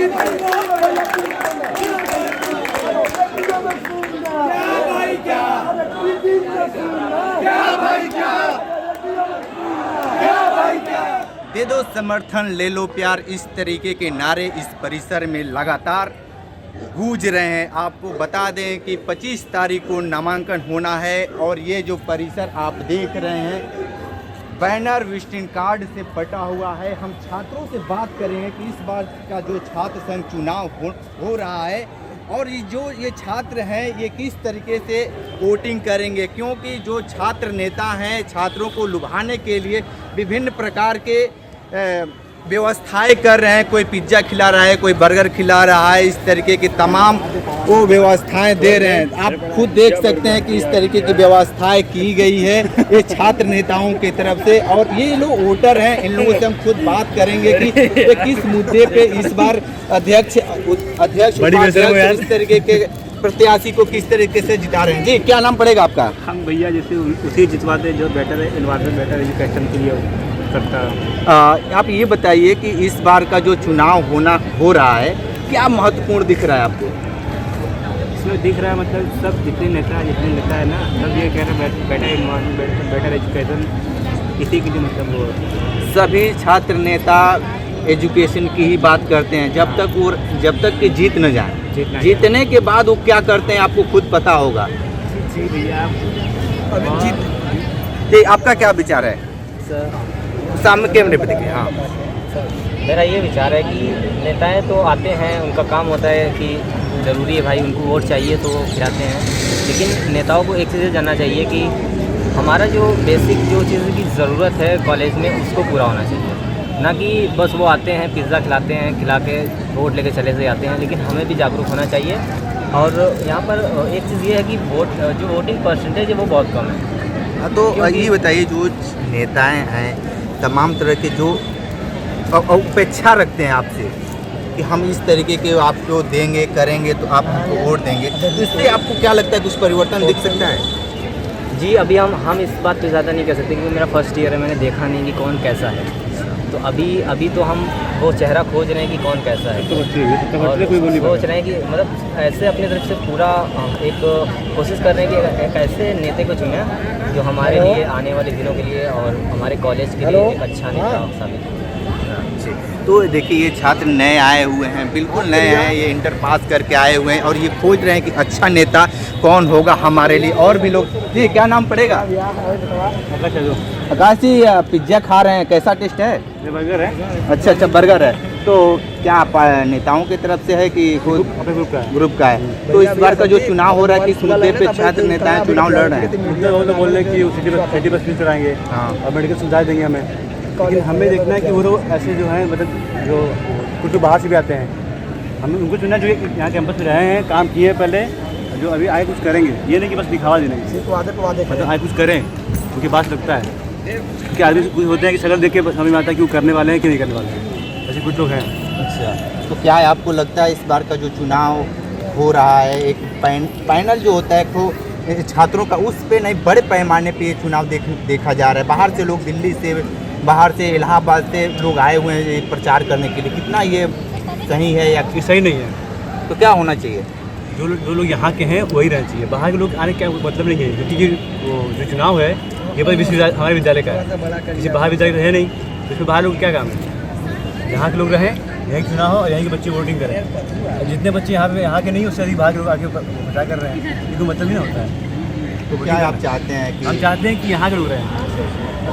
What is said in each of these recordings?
दे दो समर्थन, ले लो प्यार, इस तरीके के नारे इस परिसर में लगातार गूंज रहे हैं। आपको बता दें कि 25 तारीख को नामांकन होना है और ये जो परिसर आप देख रहे हैं बैनर विजिटिंग कार्ड से फटा हुआ है। हम छात्रों से बात करेंगे कि इस बार का जो छात्र संघ चुनाव हो रहा है और ये छात्र हैं ये किस तरीके से वोटिंग करेंगे, क्योंकि जो छात्र नेता हैं छात्रों को लुभाने के लिए विभिन्न प्रकार के व्यवस्थाएं कर रहे हैं। कोई पिज्ज़ा खिला रहा है, कोई बर्गर खिला रहा है, इस तरीके की तमाम वो व्यवस्थाएं दे रहे हैं। आप खुद देख सकते हैं कि इस तरीके की व्यवस्थाएं की गई है ये छात्र नेताओं की तरफ से। और ये लोग वोटर हैं, इन लोगों से हम खुद बात करेंगे कि ये किस मुद्दे पे इस बार अध्यक्ष इस तरीके के प्रत्याशी को किस तरीके से जिता रहे हैं। जी क्या नाम पड़ेगा आपका? हम भैया जैसे उसी जितवाते जो बेटर है एनवायरमेंट, बेटर एजुकेशन के लिए करता है। आप ये बताइए कि इस बार का जो चुनाव हो रहा है क्या महत्वपूर्ण दिख रहा है आपको? इसमें दिख रहा है मतलब सब जितने नेता है ना, सब ये कह रहे हैं बेटर एनवायरमेंट, बेटर एजुकेशन, इसी के लिए मतलब वो सभी छात्र नेता एजुकेशन की ही बात करते हैं जब तक कि जीत न जाए। जीतने के बाद वो क्या करते हैं आपको खुद पता होगा। जी भैया जी आपका क्या विचार है? सामने कैमरे पे देखिए। हाँ मेरा ये विचार है कि नेताएं तो आते हैं, उनका काम होता है कि ज़रूरी है भाई उनको वोट चाहिए तो वो खिलाते हैं, लेकिन नेताओं को एक चीज़ जानना चाहिए कि हमारा जो बेसिक जो चीज़ की ज़रूरत है कॉलेज में उसको पूरा होना चाहिए, ना कि बस वो आते हैं पिज़्ज़ा खिलाते हैं, खिला के वोट लेके चले से जाते हैं। लेकिन हमें भी जागरूक होना चाहिए। और यहाँ पर एक चीज़ ये है कि जो वोटिंग परसेंटेज है वो बहुत कम है। तो ये बताइए जो नेताएं हैं तमाम तरह के जो अपेक्षा रखते हैं आपसे कि हम इस तरीके के आपको देंगे करेंगे तो आप हमको वोट देंगे, तो इससे आपको क्या लगता है कुछ परिवर्तन दिख सकता है? जी अभी हम इस बात पे ज़्यादा नहीं कह सकते क्योंकि मेरा फर्स्ट ईयर है, मैंने देखा नहीं कि कौन कैसा है। तो अभी तो हम वो चेहरा खोज रहे हैं कि कौन कैसा है, और सोच रहे हैं कि मतलब ऐसे अपनी तरफ से पूरा एक कोशिश कर रहे हैं कि एक ऐसे नेता को चुने जो हमारे लिए आने वाले दिनों के लिए और हमारे कॉलेज के लिए एक अच्छा नेता साबित हो। तो देखिए ये छात्र नए आए हुए हैं, बिल्कुल नए हैं, ये इंटर पास करके आए हुए हैं और ये खोज रहे हैं कि अच्छा नेता कौन होगा हमारे लिए। और भी लोग जी क्या नाम पड़ेगा? आकाश जी पिज्ज़ा खा रहे हैं, कैसा टेस्ट है? बर्गर है। अच्छा बर्गर है। तो क्या आप नेताओं की तरफ से है कि खुद ग्रुप का है? तो इस बार का जो चुनाव हो रहा है किस मुद्दे पे छात्र नेता चुनाव लड़ रहे हैं? वो तो बोल रहे हैं कि सिटी बस फीस कराएंगे और मेडिकल सुविधाएं देंगे हमें, लेकिन हमें देखना है कि वो लोग ऐसे जो हैं मतलब जो कुछ बाहर से भी आते हैं, हमें उनको चुनना जो यहाँ कैंपस में रहे हैं, काम किए पहले, जो अभी आए कुछ करेंगे। ये नहीं कि बस दिखावा देने मतलब आए कुछ करें, उनकी बात लगता है कि आदमी कुछ होते हैं कि शक्ल देख के समझ में आता है कि वो करने वाले हैं कि नहीं करने वाले हैं, ऐसे कुछ लोग हैं। अच्छा तो क्या है आपको लगता है इस बार का जो चुनाव हो रहा है एक पैनल जो होता है तो छात्रों का उस पे नहीं बड़े पैमाने पे ये चुनाव देखा जा रहा है? बाहर से लोग दिल्ली से बाहर से इलाहाबाद से लोग आए हुए हैं प्रचार करने के लिए, कितना ये सही है या सही नहीं है? तो क्या होना चाहिए? जो लोग यहाँ के हैं वही रहना चाहिए, बाहर के लोग आने का मतलब नहीं है, क्योंकि वो जो चुनाव है ये बस हमारे विद्यालय का है, किसी बाहर विद्यालय है नहीं, तो इसमें बाहर लोग क्या काम है? यहाँ के लोग रहें, यहीं का चुनाव हो और यहीं के बच्चे वोटिंग करें। जितने बच्चे यहाँ के नहीं उससे अधिक बाहर के लोग आके प्रचार कर रहे हैं, ये कोई मतलब नहीं होता है। तो क्या आप चाहते हैं कि हम चाहते हैं कि यहाँ के लोग रहें, तो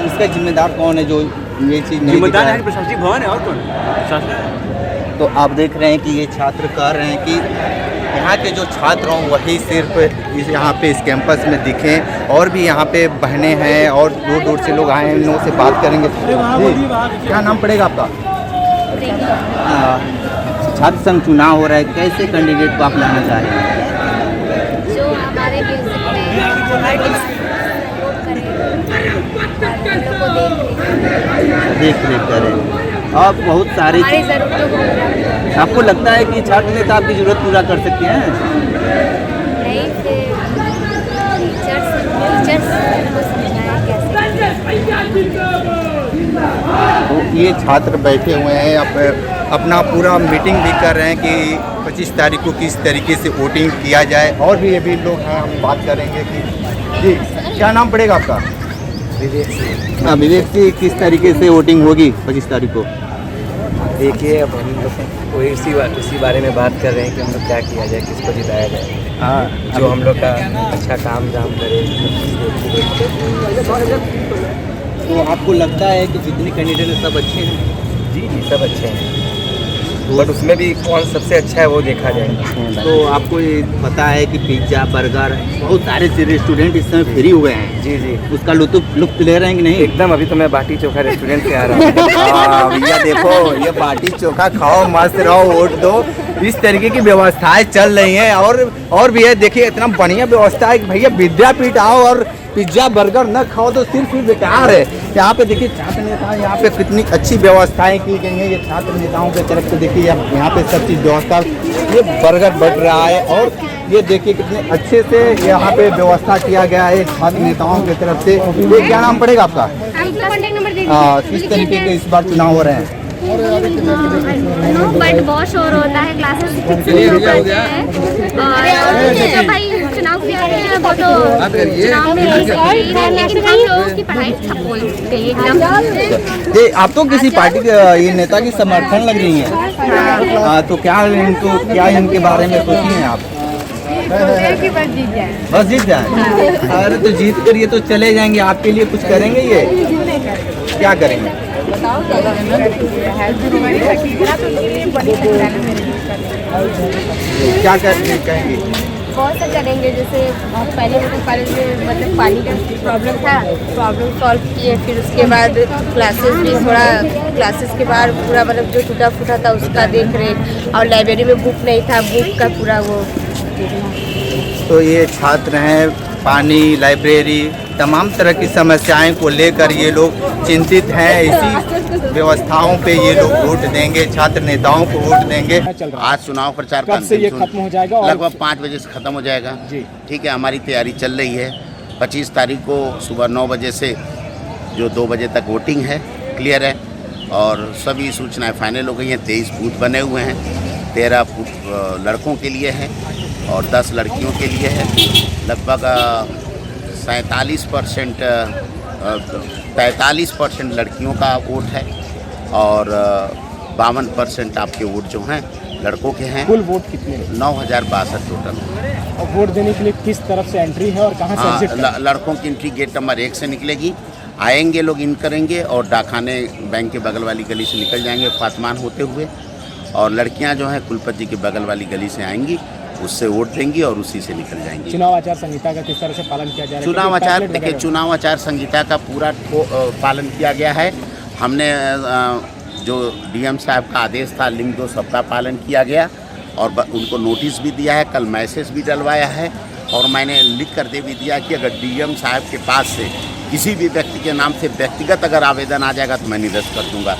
इसका जिम्मेदार कौन है जो ये चीज़ नहीं? जिम्मेदार है प्रशासनिक भवन है, और कौन? तो आप देख रहे हैं कि ये छात्र कह रहे हैं कि यहाँ के जो छात्र हों वही सिर्फ यहाँ पे इस कैंपस में दिखें, और भी यहाँ पे बहनें हैं और दूर दूर से लोग आए हैं, इन लोगों से बात करेंगे। जी क्या नाम पड़ेगा आपका? छात्र संघ चुनाव हो रहा है, कैसे कैंडिडेट को आप लाना चाह रहे हैं? जो हमारे बेसिक में देख रेख करें और बहुत सारी आपको लगता है कि छात्र नेता आपकी जरूरत पूरा कर सकते हैं? नहीं, टीचर्स को समझाया कैसे। तो ये छात्र बैठे हुए हैं, अपना पूरा मीटिंग भी कर रहे हैं कि 25 तारीख को किस तरीके से वोटिंग किया जाए। और भी अभी लोग हैं, हम बात करेंगे कि जी क्या नाम पड़ेगा आपका? हाँ विवेक जी, किस तरीके से वोटिंग होगी 25 तारीख को? देखिए अब हम लोग उसी बारे में बात कर रहे हैं कि हम लोग क्या किया जाए, किसको जिताया जाए। हाँ जो हम लोग का अच्छा काम दाम करे। तो आपको लगता है कि जितने कैंडिडेट हैं सब अच्छे हैं? जी जी सब अच्छे हैं, बट उसमें भी कौन सबसे अच्छा है वो देखा जाए। तो आपको ये पता है कि पिज्ज़ा बर्गर बहुत सारे रेस्टोरेंट इस समय फ्री हुए हैं, जी जी उसका लुत्फ ले रहे हैं कि नहीं? एकदम। अभी तो मैं बाटी चोखा रेस्टोरेंट से आ रहा हूँ। भैया देखो, ये बाटी चोखा खाओ, मस्त रहो, वोट दो, इस तरीके की व्यवस्थाएं चल रही हैं। और भी है, देखिए इतना बढ़िया व्यवस्था है कि भैया विद्यापीठ आओ और पिज्ज़ा बर्गर न खाओ तो सिर्फ बेकार है। यहाँ पे देखिए छात्र नेता, यहाँ पे कितनी अच्छी व्यवस्थाएं की गई हैं। ये छात्र नेताओं की तरफ से देखिए यहाँ पे सब चीज़ व्यवस्था, ये बर्गर बट रहा है और ये देखिए कितने अच्छे से यहाँ पे व्यवस्था किया गया है छात्र नेताओं की तरफ से। ये क्या नाम पड़ेगा आपका? किस तरीके के इस बार चुनाव हो रहे हैं? नो बट बहुत शोर होता है, क्लासेस ठीक से नहीं हो पाते हैं और जो भाई चुनाव भी आते हैं वो तो चुनाव में लेकिन हम लोगों की पढ़ाई ठप हो गई एकदम। ये आप तो किसी पार्टी के ये नेता की समर्थन लग रही हैं, तो क्या इनके बारे में सोची हैं आप? बस जीत जाए? अरे तो जीत कर ये तो चले जाएंगे, आपके लिए कुछ करेंगे? ये क्या करेंगे? क्या कहेंगे? बहुत सा करेंगे, जैसे पहले कॉलेज में मतलब पानी का प्रॉब्लम सॉल्व किए, फिर उसके बाद क्लासेस भी थोड़ा क्लासेस के बाद पूरा मतलब जो टूटा फूटा था उसका देख रहे, और लाइब्रेरी में बुक नहीं था, बुक का पूरा वो। तो ये छात्र हैं, पानी, लाइब्रेरी, तमाम तरह की समस्याएं को लेकर ये लोग चिंतित हैं। इसी व्यवस्थाओं पे ये लोग वोट देंगे, छात्र नेताओं को वोट देंगे। आज चुनाव प्रचार कब से ये खत्म हो जाएगा? लगभग 5 बजे से खत्म हो जाएगा जी। ठीक है, हमारी तैयारी चल रही है। 25 तारीख को सुबह 9 बजे से जो 2 बजे तक वोटिंग है, क्लियर है, और सभी सूचनाएं फाइनल हो गई हैं। 23 बूथ बने हुए हैं, 13 लड़कों के लिए है और 10 लड़कियों के लिए है। लगभग 43% लड़कियों का वोट है और 52% आपके वोट जो हैं लड़कों के हैं। कुल वोट कितने? 9062 टोटल। और वोट देने के लिए किस तरफ से एंट्री है और कहाँ से एग्जिट? लड़कों की एंट्री गेट नंबर 1 से निकलेगी, आएंगे लोग इन करेंगे और डाकखाने बैंक के बगल वाली गली से निकल जाएंगे फातमान होते हुए, और लड़कियां जो हैं कुलपति जी के बगल वाली गली से आएंगी, उससे वोट देंगी और उसी से निकल जाएंगी। चुनाव आचार संहिता का किस तरह से पालन किया जा रहा है? चुनाव आचार, देखिए चुनाव आचार संहिता का पूरा पालन किया गया है। हमने जो डीएम साहब का आदेश था, लिंग 2 सबका पालन किया गया और उनको नोटिस भी दिया है, कल मैसेज भी डलवाया है, और मैंने लिख कर दे भी दिया कि अगर डीएम साहब के पास से किसी भी व्यक्ति के नाम से व्यक्तिगत अगर आवेदन आ जाएगा तो मैं निरस्त कर दूंगा।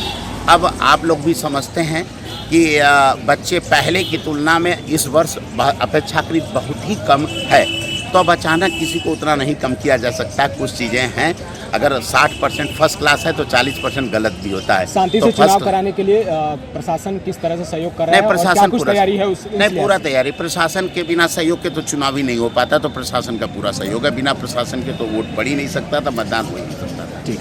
अब आप लोग भी समझते हैं कि बच्चे पहले की तुलना में इस वर्ष अपेक्षाकृत बहुत ही कम है, तो अब अचानक किसी को उतना नहीं कम किया जा सकता। कुछ चीज़ें हैं, अगर 60% फर्स्ट क्लास है तो 40% गलत भी होता है। शांति तो से चुनाव कराने के लिए प्रशासन किस तरह से सहयोग कर रहा है? प्रशासन कुछ तैयारी है? नहीं, पूरा तैयारी। प्रशासन के बिना सहयोग के तो चुनाव ही नहीं हो पाता, तो प्रशासन का पूरा सहयोग है। बिना प्रशासन के तो वोट पड़ ही नहीं सकता था, मतदान हो ही नहीं सकता था। ठीक,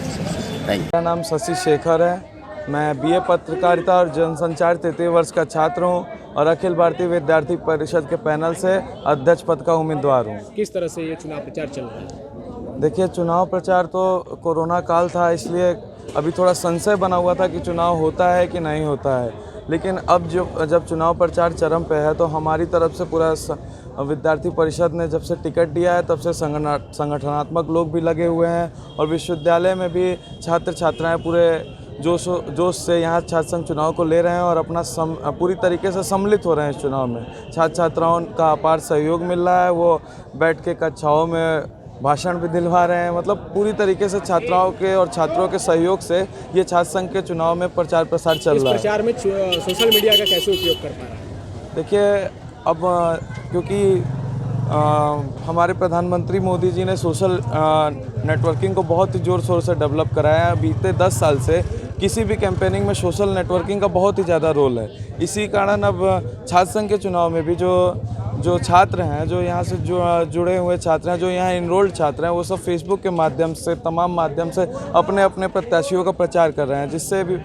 थैंक यू। मेरा नाम शशि शेखर है, मैं बीए पत्रकारिता और जनसंचार 33 वर्ष का छात्र हूँ और अखिल भारतीय विद्यार्थी परिषद के पैनल से अध्यक्ष पद का उम्मीदवार हूँ। किस तरह से ये चुनाव प्रचार चल रहा है? देखिए, चुनाव प्रचार तो कोरोना काल था, इसलिए अभी थोड़ा संशय बना हुआ था कि चुनाव होता है कि नहीं होता है, लेकिन अब जब चुनाव प्रचार चरम पे है तो हमारी तरफ से पूरा विद्यार्थी परिषद ने जब से टिकट दिया है तब से संगठनात्मक लोग भी लगे हुए हैं और विश्वविद्यालय में भी छात्र छात्राएं पूरे जोश से यहाँ छात्र संघ चुनाव को ले रहे हैं और अपना पूरी तरीके से सम्मिलित हो रहे हैं इस चुनाव में। छात्र छात्राओं का अपार सहयोग मिल रहा है, वो बैठ के कक्षाओं में भाषण भी दिलवा रहे हैं। मतलब पूरी तरीके से छात्राओं के और छात्रों के सहयोग से ये छात्र संघ के चुनाव में प्रचार प्रसार चल रहा है। इस प्रचार में सोशल मीडिया का कैसे उपयोग कर पा रहा है? देखिए, अब क्योंकि हमारे प्रधानमंत्री मोदी जी ने सोशल नेटवर्किंग को बहुत ही ज़ोर शोर से डेवलप कराया है बीते 10 साल से, किसी भी कैंपेनिंग में सोशल नेटवर्किंग का बहुत ही ज़्यादा रोल है। इसी कारण अब छात्र संघ के चुनाव में भी जो छात्र हैं, जो यहाँ से जुड़े हुए छात्र हैं, जो यहाँ इनरोल्ड छात्र हैं, वो सब फेसबुक के माध्यम से, तमाम माध्यम से अपने अपने प्रत्याशियों का प्रचार कर रहे हैं, जिससे भी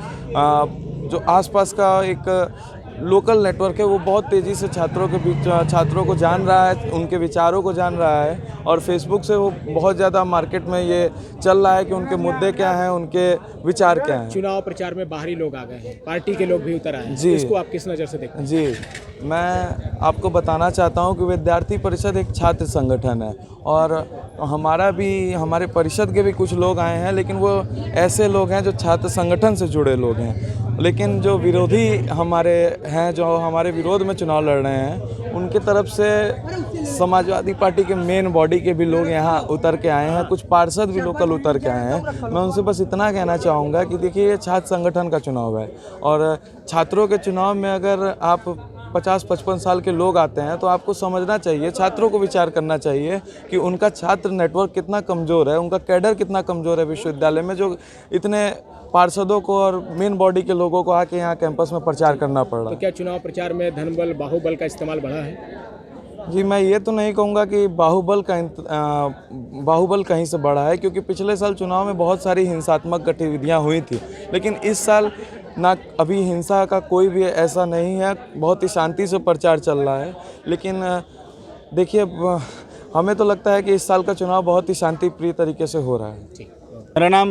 जो आसपास का एक लोकल नेटवर्क है वो बहुत तेज़ी से छात्रों को जान रहा है, उनके विचारों को जान रहा है, और फेसबुक से वो बहुत ज़्यादा मार्केट में ये चल रहा है कि उनके मुद्दे क्या हैं, उनके विचार क्या हैं। चुनाव प्रचार में बाहरी लोग आ गए हैं, पार्टी के लोग भी उतर आए हैं, जी। इसको आप किस नज़र से देखते हैं? जी, मैं आपको बताना चाहता हूं कि विद्यार्थी परिषद एक छात्र संगठन है, और हमारे परिषद के भी कुछ लोग आए हैं, लेकिन वो ऐसे लोग हैं जो छात्र संगठन से जुड़े लोग हैं। लेकिन जो विरोधी हमारे हैं, जो हमारे विरोध में चुनाव लड़ रहे हैं, उनकी तरफ से समाजवादी पार्टी के मेन बॉडी के भी लोग यहाँ उतर के आए हैं, कुछ पार्षद भी लोकल उतर के आए हैं। मैं उनसे बस इतना कहना चाहूँगा कि देखिए, ये छात्र संगठन का चुनाव है, और छात्रों के चुनाव में अगर आप 50-55 साल के लोग आते हैं तो आपको समझना चाहिए, छात्रों को विचार करना चाहिए कि उनका छात्र नेटवर्क कितना कमज़ोर है, उनका कैडर कितना कमज़ोर है विश्वविद्यालय में, जो इतने पार्षदों को और मेन बॉडी के लोगों को आके यहाँ कैंपस में प्रचार करना पड़ रहा है। तो क्या चुनाव प्रचार में धनबल, बाहुबल का इस्तेमाल बढ़ा है? जी, मैं ये तो नहीं कहूँगा कि बाहुबल कहीं से बढ़ा है, क्योंकि पिछले साल चुनाव में बहुत सारी हिंसात्मक गतिविधियाँ हुई थी, लेकिन इस साल ना अभी हिंसा का कोई भी ऐसा नहीं है, बहुत ही शांति से प्रचार चल रहा है। लेकिन देखिए, हमें तो लगता है कि इस साल का चुनाव बहुत ही शांतिप्रिय तरीके से हो रहा है। मेरा नाम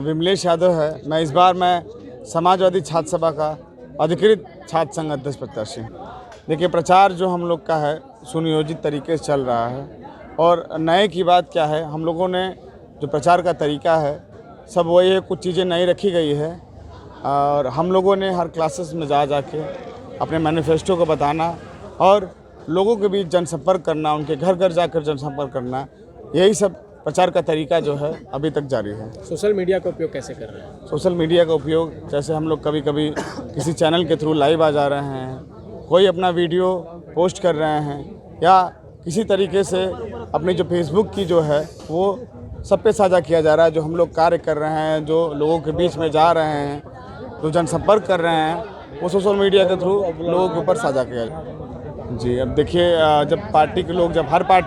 विमलेश यादव है। मैं इस बार समाजवादी छात्र सभा का अधिकृत छात्र संघ अध्यक्ष प्रत्याशी हूँ। देखिए, प्रचार जो हम लोग का है सुनियोजित तरीके से चल रहा है, और नए की बात क्या है, हम लोगों ने जो प्रचार का तरीका है सब वही है, कुछ चीज़ें नई रखी गई है, और हम लोगों ने हर क्लासेस में जा के अपने मैनिफेस्टो को बताना और लोगों के बीच जनसंपर्क करना, उनके घर घर जाकर जनसंपर्क करना, यही सब प्रचार का तरीका जो है अभी तक जारी है। सोशल मीडिया का उपयोग कैसे कर रहे हैं? सोशल मीडिया का उपयोग, जैसे हम लोग कभी कभी किसी चैनल के थ्रू लाइव आ जा रहे हैं, कोई अपना वीडियो पोस्ट कर रहे हैं, या किसी तरीके से अपनी जो फेसबुक की जो है वो सब पे साझा किया जा रहा है। जो हम लोग कार्य कर रहे हैं, जो लोगों के बीच में जा रहे हैं, जो जनसंपर्क कर रहे हैं, वो सोशल मीडिया के थ्रू लोगों के ऊपर साझा किया जाए। जी, अब देखिए, जब हर पार्टी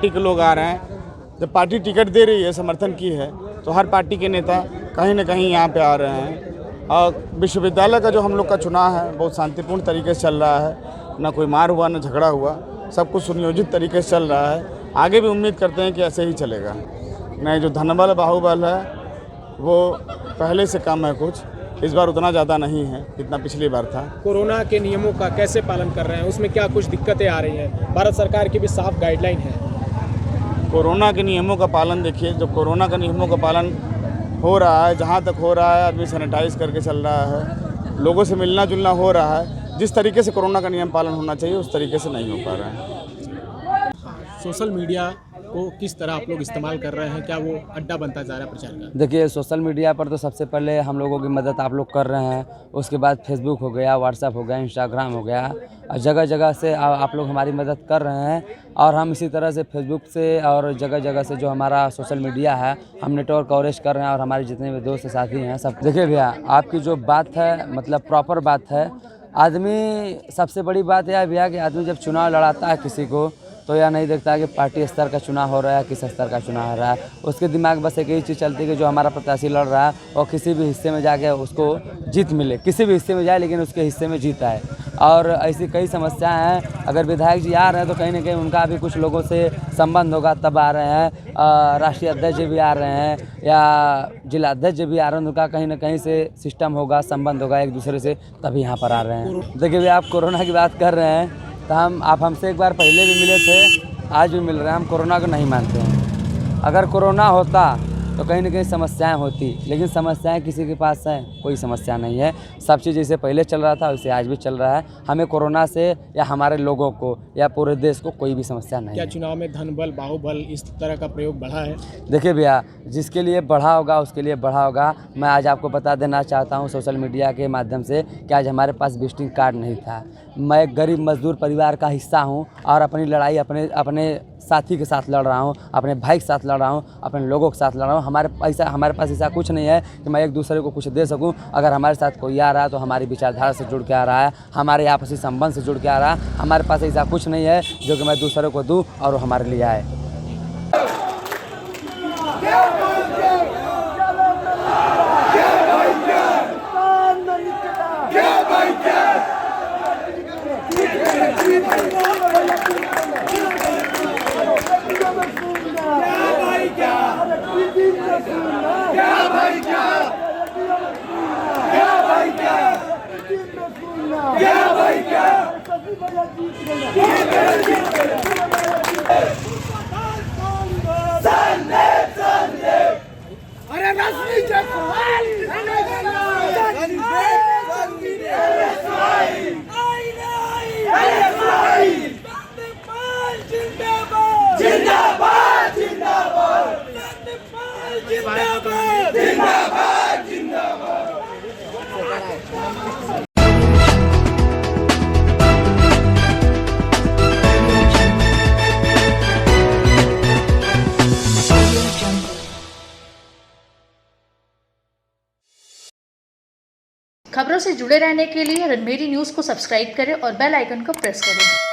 के लोग आ रहे हैं, जब पार्टी टिकट दे रही है, समर्थन की है, तो हर पार्टी के नेता कहीं ना कहीं यहाँ पे आ रहे हैं। और विश्वविद्यालय का जो हम लोग का चुनाव है बहुत शांतिपूर्ण तरीके से चल रहा है, ना कोई मार हुआ ना झगड़ा हुआ, सब कुछ सुनियोजित तरीके से चल रहा है। आगे भी उम्मीद करते हैं कि ऐसे ही चलेगा। नहीं, जो धनबल बाहुबल है वो पहले से कम है, कुछ इस बार उतना ज़्यादा नहीं है जितना पिछली बार था। कोरोना के नियमों का कैसे पालन कर रहे हैं, उसमें क्या कुछ दिक्कतें आ रही हैं? भारत सरकार की भी साफ गाइडलाइन है। कोरोना के नियमों का पालन, देखिए, जो कोरोना का नियमों का पालन हो रहा है, जहाँ तक हो रहा है, आदमी सैनिटाइज करके चल रहा है, लोगों से मिलना जुलना हो रहा है। जिस तरीके से कोरोना का नियम पालन होना चाहिए उस तरीके से नहीं हो पा रहा है। सोशल मीडिया को किस तरह आप लोग इस्तेमाल कर रहे हैं, क्या वो अड्डा बनता जा रहा है प्रचार का? देखिए, सोशल मीडिया पर तो सबसे पहले हम लोगों की मदद आप लोग कर रहे हैं, उसके बाद फेसबुक हो गया, व्हाट्सएप हो गया, इंस्टाग्राम हो गया, और जगह जगह से आप लोग हमारी मदद कर रहे हैं। और हम इसी तरह से फेसबुक से और जगह जगह से जो हमारा सोशल मीडिया है, हम नेटवर्क कवरेज कर रहे हैं, और हमारे जितने भी दोस्त साथी हैं सब। देखिए भैया, आपकी जो बात है मतलब प्रॉपर बात है। आदमी, सबसे बड़ी बात यह है भैया कि आदमी जब चुनाव लड़ाता है किसी को, तो यह नहीं देखता है कि पार्टी स्तर का चुनाव हो रहा है, किस स्तर का चुनाव हो रहा है। उसके दिमाग बस एक ही चीज़ चलती है कि जो हमारा प्रत्याशी लड़ रहा है और किसी भी हिस्से में जाके उसको जीत मिले, किसी भी हिस्से में जाए लेकिन उसके हिस्से में जीत आए। और ऐसी कई समस्याएं हैं। अगर विधायक जी आ रहे हैं तो कहीं ना कहीं उनका भी कुछ लोगों से संबंध होगा, तब आ रहे हैं। राष्ट्रीय अध्यक्ष भी आ रहे हैं या जिला अध्यक्ष भी आ रहे हैं, उनका कहीं ना कहीं से सिस्टम होगा, संबंध होगा एक दूसरे से, तभी यहाँ पर आ रहे हैं। देखिए भैया, आप कोरोना की बात कर रहे हैं, तो आप हमसे एक बार पहले भी मिले थे, आज भी मिल रहे हैं। हम कोरोना को नहीं मानते हैं। अगर कोरोना होता तो कहीं ना कहीं समस्याएं होती, लेकिन समस्याएं किसी के पास हैं, कोई समस्या नहीं है। सब चीज़ जैसे पहले चल रहा था वैसे आज भी चल रहा है। हमें कोरोना से या हमारे लोगों को या पूरे देश को कोई भी समस्या नहीं है। क्या चुनाव में धनबल, बाहुबल इस तरह का प्रयोग बढ़ा है? देखिए भैया, जिसके लिए बढ़ा होगा उसके लिए बढ़ा होगा। मैं आज आपको बता देना चाहता हूँ सोशल मीडिया के माध्यम से कि आज हमारे पास विजिटिंग कार्ड नहीं था। मैं एक गरीब मजदूर परिवार का हिस्सा हूँ और अपनी लड़ाई अपने साथी के साथ लड़ रहा हूँ, अपने भाई के साथ लड़ रहा हूँ, अपने लोगों के साथ लड़ रहा हूँ। हमारे पास ऐसा कुछ नहीं है कि मैं एक दूसरे को कुछ दे सकूँ। अगर हमारे साथ कोई आ रहा है तो हमारी विचारधारा से जुड़ के आ रहा है, हमारे आपसी संबंध से जुड़ के आ रहा है। हमारे पास ऐसा कुछ नहीं है जो कि मैं दूसरे को दूँ और वो हमारे लिए आए। खबरों से जुड़े रहने के लिए रणमेरी न्यूज़ को सब्सक्राइब करें और बेल आइकन को प्रेस करें।